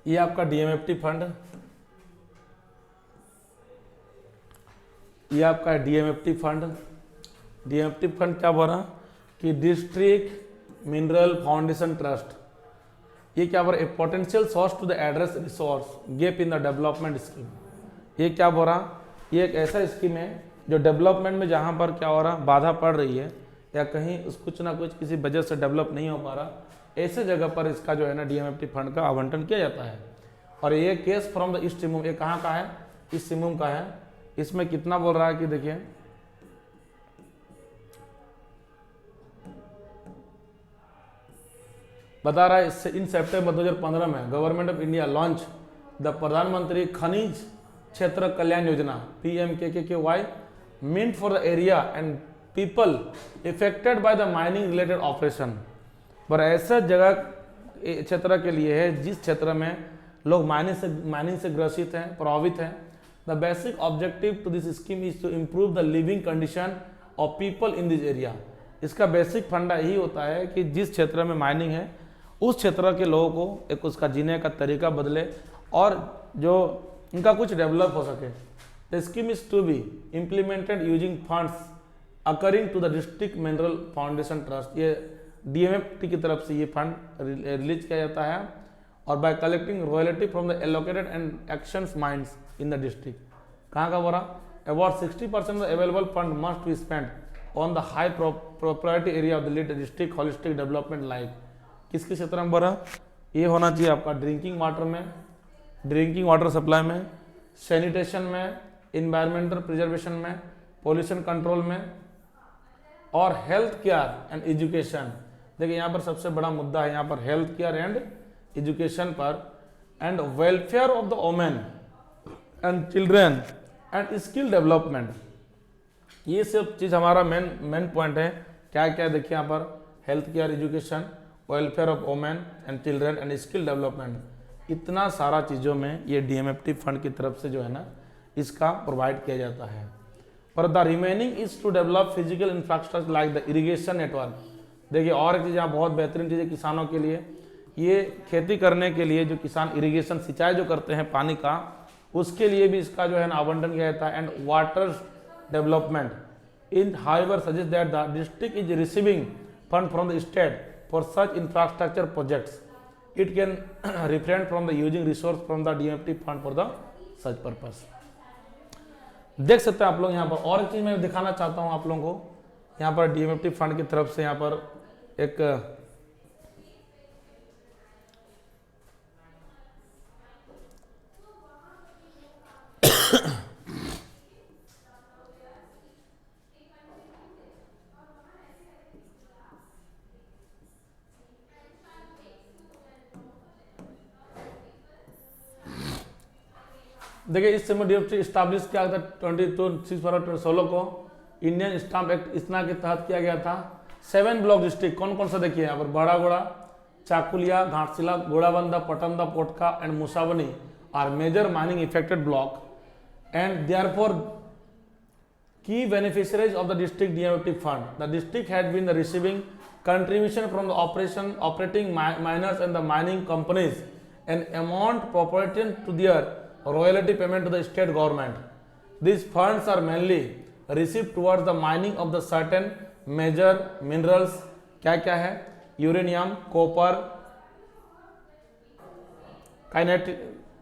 ये आपका DMFT fund, ये आपका डीएमएफटी फंड। डीएमएफटी फंड क्या बोल रहा कि डिस्ट्रिक्ट मिनरल फाउंडेशन ट्रस्ट, ये क्या बोल रहा है, potential source to the address resource gap in the development scheme. ये क्या बोल रहा, ये एक ऐसा स्कीम है जो डेवलपमेंट में जहाँ पर क्या हो रहा, बाधा पड़ रही है या कहीं उस कुछ ना कुछ किसी वजह से डेवलप नहीं हो पा रहा, ऐसे जगह पर इसका जो है ना डीएमएफटी फंड का आवंटन किया जाता है। और ये case from the east Singhbhum, ये कहाँ का है, ईस्ट सिंहभूम का है। इसमें कितना बोल रहा है कि देखिए बता रहा है इन सितंबर 2015 में government of India launch the Pradhanmantri Khanij Kshetra Kalyan Yojana PMKKY meant for the area and people affected by the mining related operation. पर ऐसा जगह क्षेत्र के लिए है जिस क्षेत्र में लोग माइनिंग से ग्रसित हैं, प्रभावित हैं। The basic objective to this scheme is to improve the living condition of people in this area. इसका बेसिक फंडा यही होता है कि जिस क्षेत्र में माइनिंग है उस क्षेत्र के लोगों को एक उसका जीने का तरीका बदले और जो इनका कुछ डेवलप हो सके। The scheme is to be implemented using funds accruing to the district mineral foundation trust. ये डीएमएफटी की तरफ से ये फंड रिलीज किया जाता है और bye collecting royalty from the allocated and actions mines in the district. कहाँ का बोला, about 60% of the available fund must be spent on the high priority area of the lead district holistic development like. किसके क्षेत्र में बोला, ये होना चाहिए आपका ड्रिंकिंग वाटर में, ड्रिंकिंग वाटर सप्लाई में, सैनिटेशन में, इन्वायरमेंटल प्रिजर्वेशन में, पोल्यूशन कंट्रोल में और हेल्थ केयर एंड एजुकेशन। देखिए यहाँ पर सबसे बड़ा मुद्दा है यहाँ पर हेल्थ केयर एंड एजुकेशन पर, and welfare of the women and children and skill development. ये सब चीज़ हमारा मेन पॉइंट है। क्या क्या देखिए यहाँ पर, health care, education, welfare of women and children and skill development, इतना सारा चीज़ों में ये डीएमएफटी फंड की तरफ से जो है ना इसका प्रोवाइड किया जाता है। पर the remaining is to develop physical infrastructure like the irrigation network. देखिए और एक चीज़ यहाँ बहुत बेहतरीन चीज़ है किसानों के लिए, ये खेती करने के लिए जो किसान इरिगेशन सिंचाई जो करते हैं पानी का, उसके लिए भी इसका जो है ना आवंटन किया जाता है। And water development in however suggest that the district is receiving fund from the state for such infrastructure projects, it can refrain from the using resource from the DMFT fund for the such purpose. देख सकते हैं आप लोग यहाँ पर। और एक चीज मैं दिखाना चाहता हूँ आप लोगों को, यहाँ पर डीएमएफटी फंड की तरफ से यहाँ पर एक देखिए इस समय डीएमएफटी स्टैब्लिश किया गया था 22/6/2016 को इंडियन स्टाम्प एक्ट इतना के तहत किया गया था। 7 ब्लॉक डिस्ट्रिक्ट कौन कौन सा देखिए यहाँ पर, Baharagora, Chakulia, Ghatshila, Gurabandha, Patamda, Potka and Musabani are major mining affected block and therefore the beneficiaries of the district DMFT fund. The district had been receiving contribution from the operating miners and the mining companies, an amount proportionate to their royalty payment to the state government. These funds are mainly received towards the mining of the certain major minerals, क्या क्या है, uranium, copper, kinetic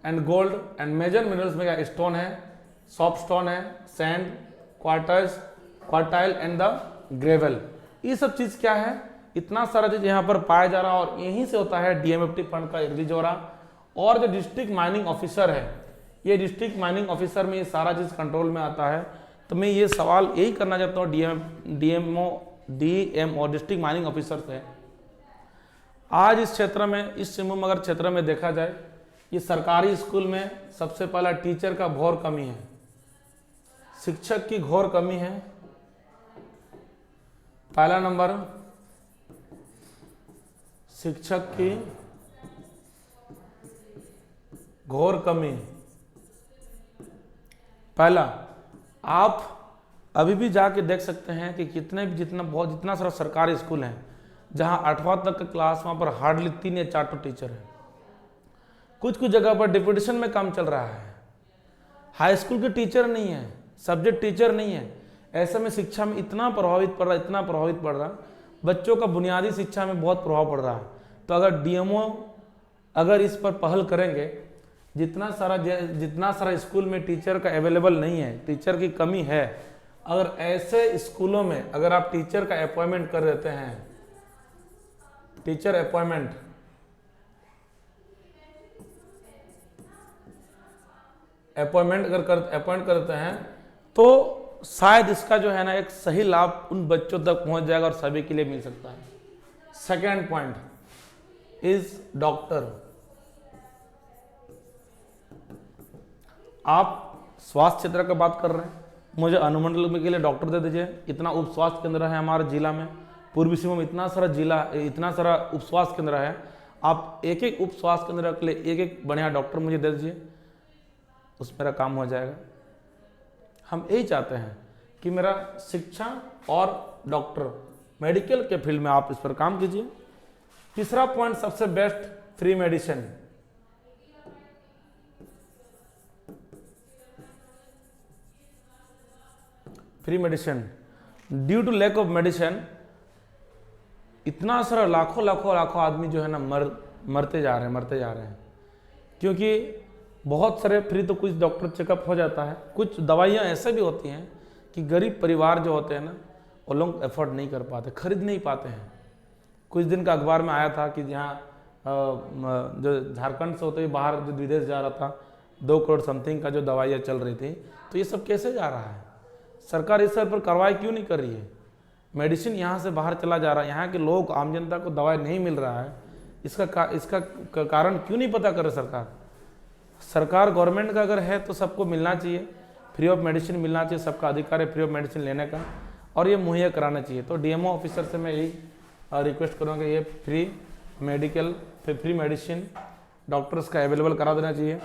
and gold and major minerals में क्या stone है, soft stone है, sand, quartile and the gravel. ये सब चीज क्या है, इतना सारा चीज यहाँ पर पाया जा रहा है और यहीं से होता है डीएमएफटी फंड का रिलीज हो रहा। और जो डिस्ट्रिक्ट माइनिंग ऑफिसर है, ये डिस्ट्रिक्ट माइनिंग ऑफिसर में ये सारा चीज कंट्रोल में आता है। तो मैं ये सवाल यही करना चाहता हूँ डीएमओ डिस्ट्रिक्ट माइनिंग ऑफिसर से, आज इस क्षेत्र में, इस सिंहभूम नगर क्षेत्र में देखा जाए, ये सरकारी स्कूल में सबसे पहला टीचर का घोर कमी है, शिक्षक की घोर कमी है। पहला नंबर शिक्षक की घोर कमी। पहला, आप अभी भी जाके देख सकते हैं कि जितना सारा सरकारी स्कूल है जहां 8वां तक का क्लास, वहां पर हार्डली 3 या 4 टीचर है। कुछ कुछ जगह पर डिप्यूटेशन में काम चल रहा है, हाई स्कूल के टीचर नहीं है, सब्जेक्ट टीचर नहीं है। ऐसे में शिक्षा में इतना प्रभावित पड़ रहा, इतना प्रभावित पड़ रहा, बच्चों का बुनियादी शिक्षा में बहुत प्रभाव पड़ रहा है। तो अगर डीएमओ अगर इस पर पहल करेंगे, जितना सारा स्कूल में टीचर का अवेलेबल नहीं है, टीचर की कमी है, अगर ऐसे स्कूलों में अगर आप टीचर का अपॉइंटमेंट कर देते हैं, टीचर अपॉइंटमेंट अगर अपॉइंट करते हैं तो शायद इसका जो है ना एक सही लाभ उन बच्चों तक पहुंच जाएगा और सभी के लिए मिल सकता है। Second point is doctor. आप स्वास्थ्य क्षेत्र की बात कर रहे हैं, मुझे अनुमंडल में के लिए डॉक्टर दे दीजिए। इतना उप स्वास्थ्य केंद्र है हमारे जिला में, पूर्वी सिंहभूम इतना सारा जिला, इतना सारा उप स्वास्थ्य केंद्र है। आप एक एक उप स्वास्थ्य केंद्र के लिए एक एक बढ़िया डॉक्टर मुझे दे दीजिए, उस मेरा काम हो जाएगा। हम यही चाहते हैं कि मेरा शिक्षा और डॉक्टर मेडिकल के फील्ड में आप इस पर काम कीजिए। तीसरा पॉइंट सबसे best, free medicine. Free medicine, due to lack of medicine इतना सारा लाखों आदमी जो है ना मरते जा रहे हैं, क्योंकि बहुत सारे फ्री तो कुछ डॉक्टर चेकअप हो जाता है, कुछ दवाइयाँ ऐसे भी होती हैं कि गरीब परिवार जो होते हैं ना वो लोग अफोर्ड नहीं कर पाते, खरीद नहीं पाते हैं। कुछ दिन का अखबार में आया था कि यहाँ जो झारखंड से होते हुए बाहर जो विदेश जा रहा था, 2 करोड़ समथिंग का जो दवाइयाँ चल रही थी, तो ये सब कैसे जा रहा है? सरकार इस पर कार्रवाई क्यों नहीं कर रही है? मेडिसिन यहाँ से बाहर चला जा रहा है, यहाँ के लोग आम जनता को दवाई नहीं मिल रहा है, इसका कारण क्यों नहीं पता कर रही सरकार? गवर्नमेंट का अगर है तो सबको मिलना चाहिए, फ्री ऑफ मेडिसिन मिलना चाहिए, सबका अधिकार है फ्री ऑफ मेडिसिन लेने का, और ये मुहैया कराना चाहिए। तो डीएमओ ऑफिसर से मैं यही रिक्वेस्ट करूँगा, ये फ्री मेडिसिन डॉक्टर्स का अवेलेबल करा देना चाहिए।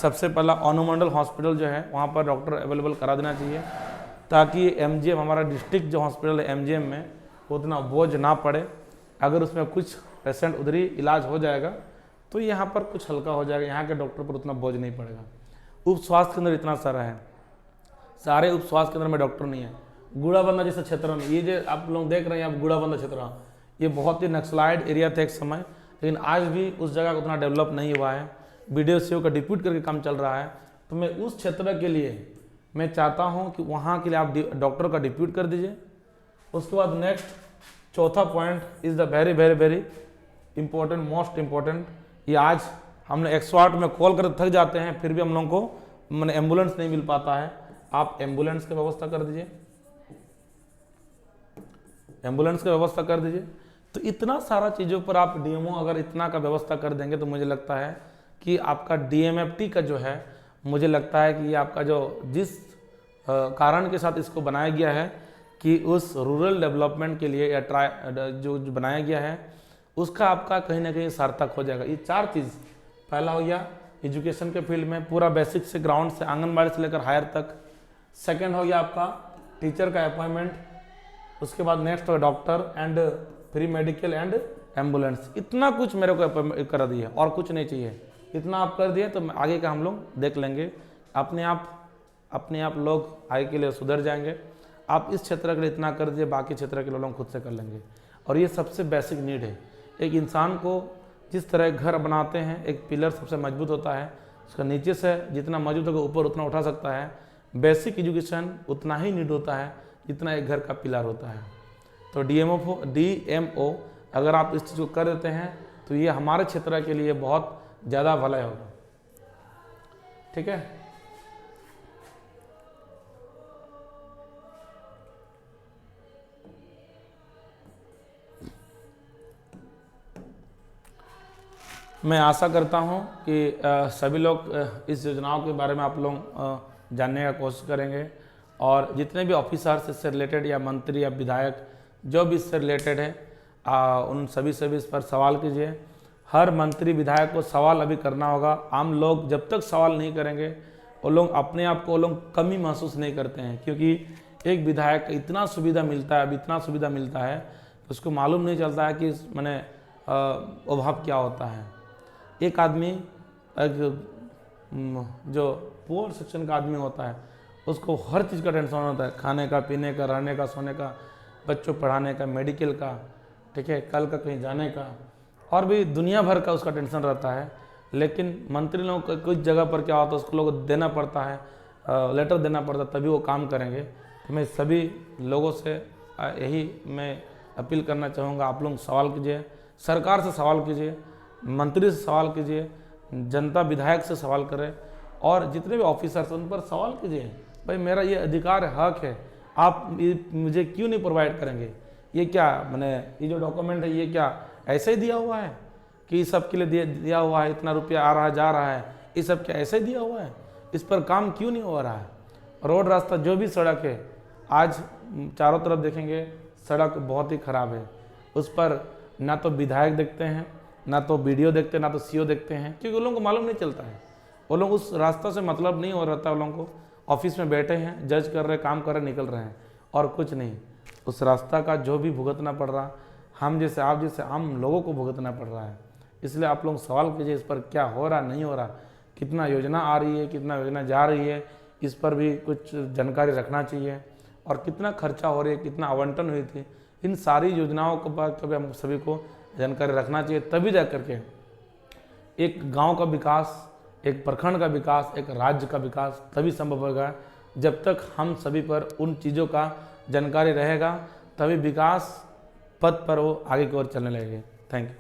सबसे पहला अनुमंडल हॉस्पिटल जो है वहाँ पर डॉक्टर अवेलेबल करा देना चाहिए, ताकि एमजीएम हमारा डिस्ट्रिक्ट जो हॉस्पिटल है एमजीएम में उतना बोझ ना पड़े। अगर उसमें कुछ पेशेंट उधर ही इलाज हो जाएगा तो यहाँ पर कुछ हल्का हो जाएगा, यहाँ के डॉक्टर पर उतना बोझ नहीं पड़ेगा। उप स्वास्थ्य केंद्र इतना सारा है, सारे उप स्वास्थ्य केंद्र में डॉक्टर नहीं है। गुड़ाबंदा जैसे क्षेत्र में, ये जो आप लोग देख रहे हैं, आप गुड़ाबंदा क्षेत्र, ये बहुत ही नक्सलाइट एरिया था एक समय, लेकिन आज भी उस जगह उतना डेवलप नहीं हुआ है। BDO का डिप्यूट करके काम चल रहा है। तो मैं उस क्षेत्र के लिए मैं चाहता हूँ कि वहाँ के लिए आप डॉक्टर का डिप्यूट कर दीजिए। उसके बाद नेक्स्ट चौथा point is the very very very important, most important. ये आज हमने 108 में कॉल कर थक जाते हैं, फिर भी हम लोगों को मैंने एम्बुलेंस नहीं मिल पाता है। आप एम्बुलेंस की व्यवस्था कर दीजिए, एम्बुलेंस की व्यवस्था कर दीजिए। तो इतना सारा चीज़ों पर आप डीएमओ अगर इतना का व्यवस्था कर देंगे तो मुझे लगता है कि आपका डीएमएफटी का जो है, मुझे लगता है कि ये आपका जो जिस कारण के साथ इसको बनाया गया है कि उस रूरल डेवलपमेंट के लिए या जो बनाया गया है उसका आपका कहीं ना कहीं सार्थक हो जाएगा। ये 4 चीज़, पहला हो गया एजुकेशन के फील्ड में पूरा बेसिक से ग्राउंड से आंगनबाड़ी से लेकर हायर तक। सेकंड हो गया आपका टीचर का अपॉइंटमेंट। उसके बाद नेक्स्ट हो doctor and free medical and ambulance. इतना कुछ मेरे को कर दिया और कुछ नहीं चाहिए, इतना आप कर दिए तो आगे का हम लोग देख लेंगे। अपने आप लोग आगे के लिए सुधर जाएंगे। आप इस क्षेत्र के लिए इतना कर दिए, बाकी क्षेत्र के लोग खुद से कर लेंगे। और ये सबसे बेसिक नीड है। एक इंसान को जिस तरह घर बनाते हैं, एक पिलर सबसे मजबूत होता है, उसका नीचे से जितना मजबूत होगा ऊपर उतना उठा सकता है। बेसिक एजुकेशन उतना ही नीड होता है जितना एक घर का पिलर होता है। तो डीएमओ अगर आप इस चीज़ को कर देते हैं तो ये हमारे क्षेत्र के लिए बहुत ज़्यादा भलाई होगा। ठीक है, मैं आशा करता हूं कि सभी लोग इस योजनाओं के बारे में आप लोग जानने का कोशिश करेंगे, और जितने भी ऑफिसर्स इससे रिलेटेड या मंत्री या विधायक जो भी इससे रिलेटेड है उन सभी से भी इस पर सवाल कीजिए। हर मंत्री विधायक को सवाल अभी करना होगा। आम लोग जब तक सवाल नहीं करेंगे वो लोग अपने आप को कमी महसूस नहीं करते हैं, क्योंकि एक विधायक को इतना सुविधा मिलता है, अब इतना सुविधा मिलता है तो उसको मालूम नहीं चलता है कि मैंने अभाव क्या होता है। एक आदमी एक जो पुअर सेक्शन का आदमी होता है उसको हर चीज़ का टेंशन होता है, खाने का, पीने का, रहने का, सोने का, बच्चों पढ़ाने का, मेडिकल का, ठीक है, कल का कहीं जाने का, और भी दुनिया भर का उसका टेंशन रहता है। लेकिन मंत्री लोगों को कुछ जगह पर क्या होता है, उसको लोग देना पड़ता है, लेटर देना पड़ता है, तभी वो काम करेंगे। तो मैं सभी लोगों से यही मैं अपील करना चाहूँगा, आप लोग सवाल कीजिए, सरकार से सवाल कीजिए, मंत्री से सवाल कीजिए, जनता विधायक से सवाल करें, और जितने भी ऑफिसर्स उन पर सवाल कीजिए, भाई मेरा ये अधिकार है, हक है, आप मुझे क्यों नहीं प्रोवाइड करेंगे? ये क्या मैंने ये जो डॉक्यूमेंट है ये क्या ऐसे ही दिया हुआ है कि सब के लिए दिया हुआ है, इतना रुपया आ रहा है जा रहा है, ये सब क्या ऐसे ही दिया हुआ है? इस पर काम क्यों नहीं हो रहा है? रोड रास्ता जो भी सड़क है, आज चारों तरफ देखेंगे सड़क बहुत ही ख़राब है, उस पर ना तो विधायक देखते हैं, ना तो बीडीओ देखते हैं, ना तो सीओ देखते हैं, क्योंकि उन लोगों को मालूम नहीं चलता है। वो लोग उस रास्ता से मतलब नहीं हो रहता, वो लोगों को ऑफिस में बैठे हैं, जज कर रहे, काम कर रहे, निकल रहे हैं, और कुछ नहीं। उस रास्ता का जो भी भुगतना पड़ रहा, हम जैसे आप जैसे आम लोगों को भुगतना पड़ रहा है। इसलिए आप लोग सवाल कीजिए इस पर क्या हो रहा, नहीं हो रहा, कितना योजना आ रही है, कितना योजना जा रही है, इस पर भी कुछ जानकारी रखना चाहिए, और कितना खर्चा हो रही है, कितना आवंटन हुई थी, इन सारी योजनाओं के बाद कभी हम सभी को जानकारी रखना चाहिए। तभी जा करके एक गांव का विकास, एक प्रखंड का विकास, एक राज्य का विकास तभी संभव होगा जब तक हम सभी पर उन चीज़ों का जानकारी रहेगा, तभी विकास पथ पर वो आगे की ओर चलने लगेंगे। Thank you.